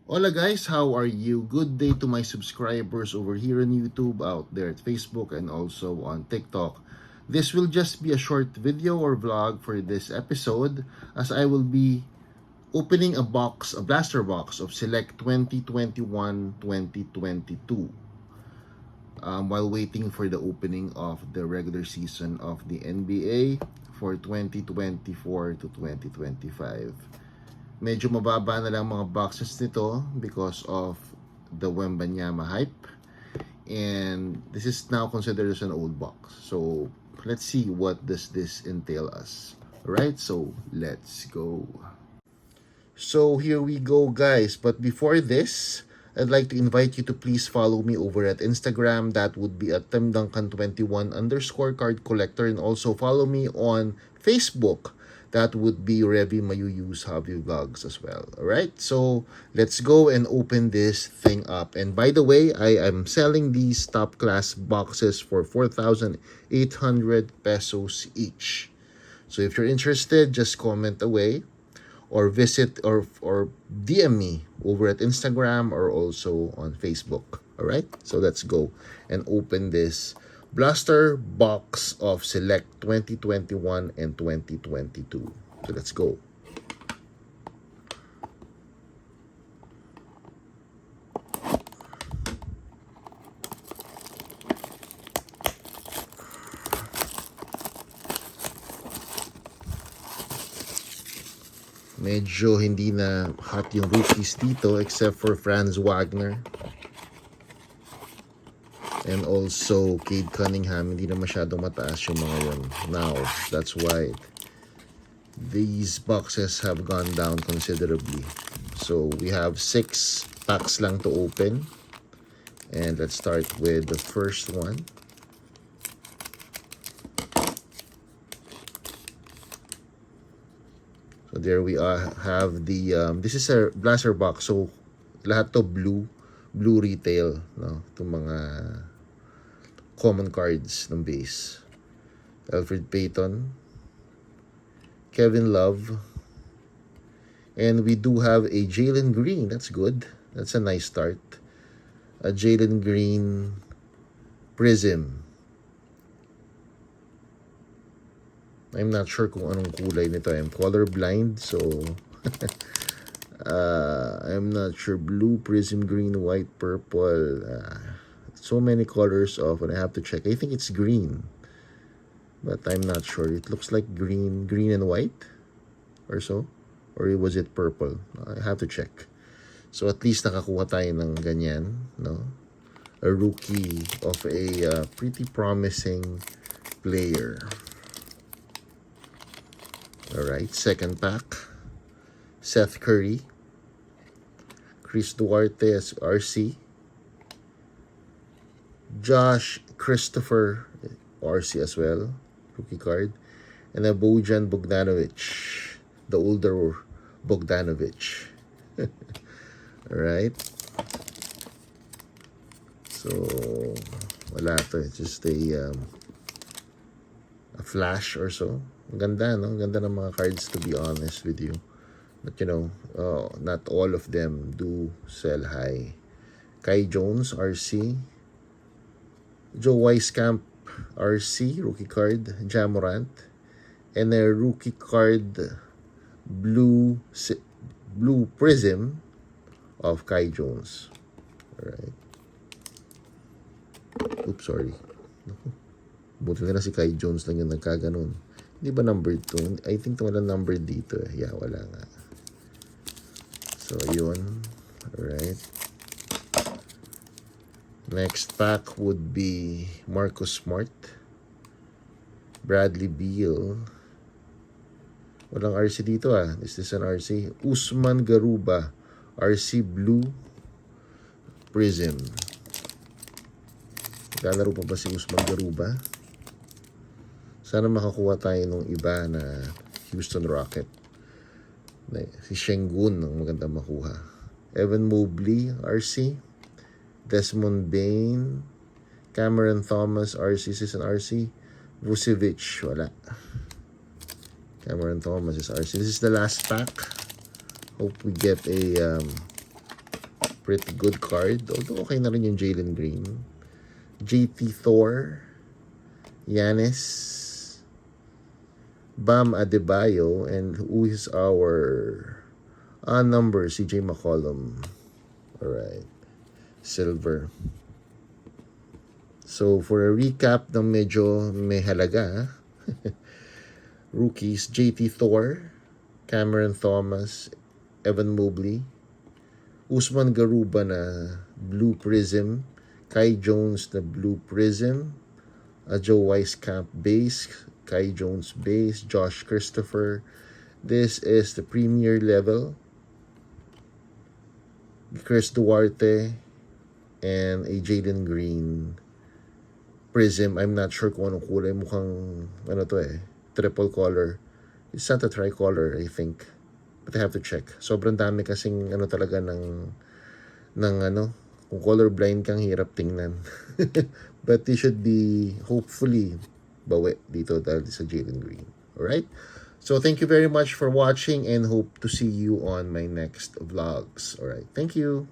Hola guys, how are you? Good day to my subscribers over here on YouTube, out there at Facebook, and also on TikTok. This will just be a short video or vlog for this episode as I will be opening a blaster box of Select 2021-2022 while waiting for the opening of the regular season of the NBA for 2024 to 2025. Medyo mababa na lang mga boxes nito because of the Wembanyama hype. And this is now considered as an old box. So let's see what does this entail us. Alright, so let's go. So here we go guys. But before this, I'd like to invite you to please follow me over at Instagram. That would be at timduncan21_card collector. And also follow me on Facebook. That would be Revy Mayuyu's Hobby Vlogs as well. Alright, so let's go and open this thing up. And by the way, I am selling these top class boxes for 4,800 pesos each. So if you're interested, just comment away or visit or DM me over at Instagram or also on Facebook. Alright, so let's go and open this blaster box of Select 2021 and 2022. So let's go. Medyo hindi na hot yung rookies dito except for Franz Wagner. And also, Cade Cunningham, hindi na masyadong mataas yung mga yun. Now, that's why these boxes have gone down considerably. So, we have 6 packs lang to open. And let's start with the first one. So, there we have the, this is a blaster box. So, lahat to blue retail. No? Itong mga common cards ng base. Alfred Payton, Kevin Love, and we do have a Jalen Green. That's good. That's a nice start. A Jalen Green Prism. I'm not sure kung anong kulay nito. I'm colorblind, so I'm not sure. Blue, Prism, green, white, purple. So many colors of, and I have to check. I think it's green, but I'm not sure. It looks like green and white or so, or was it purple? I have to check. So at least nakakuha tayo ng ganyan, no? A rookie of a pretty promising player. Alright, second pack. Seth Curry, Chris Duarte as RC, Josh Christopher RC as well, rookie card, and then Bojan Bogdanovic, the older Bogdanovic. Alright, so wala to, it's just a flash or so. Ang ganda, no? Ang ganda ng mga cards, to be honest with you. But you know, not all of them do sell high. Kai Jones RC, Joe Weiskamp RC, rookie card, Jamorant, and a rookie card blue Prism of Kai Jones. Alright. Oops, sorry. Buti na si Kai Jones lang yung nagkaganon. Hindi ba numbered 2? I think wala numbered dito. Yeah, wala nga. So, yun. Alright. Next pack would be Marcus Smart, Bradley Beal. Walang RC dito ah. Is this an RC? Usman Garuba, RC Blue Prism. Lalaro pa ba si Usman Garuba? Sana makakuha tayo ng iba na Houston Rocket. Si Şengün ang maganda makuha. Evan Mobley, RC. Desmond Bain, Cameron Thomas, RC. Is an RC. Vucevic, wala. Cameron Thomas is RC. This is the last pack. Hope we get a pretty good card. Although okay na rin yung Jalen Green. JT Thor, Giannis, Bam Adebayo, and who is our number? CJ McCollum. Alright. Silver. So, for a recap ng medyo may halaga, rookies, JT Thor, Cameron Thomas, Evan Mobley, Usman Garuba na Blue Prism, Kai Jones na Blue Prism, Joe Weiskamp base, Kai Jones base, Josh Christopher. This is the premier level. Chris Duarte and a Jalen Green Prism. I'm not sure kung anong kulay. Mukhang ano to triple color. It's not a tricolor, I think. But I have to check. Sobrang dami kasing ano talaga ng ano, kung colorblind kang hirap tingnan. But they should be hopefully bawi dito dahil sa Jalen Green. Alright? So thank you very much for watching and hope to see you on my next vlogs. Alright, thank you.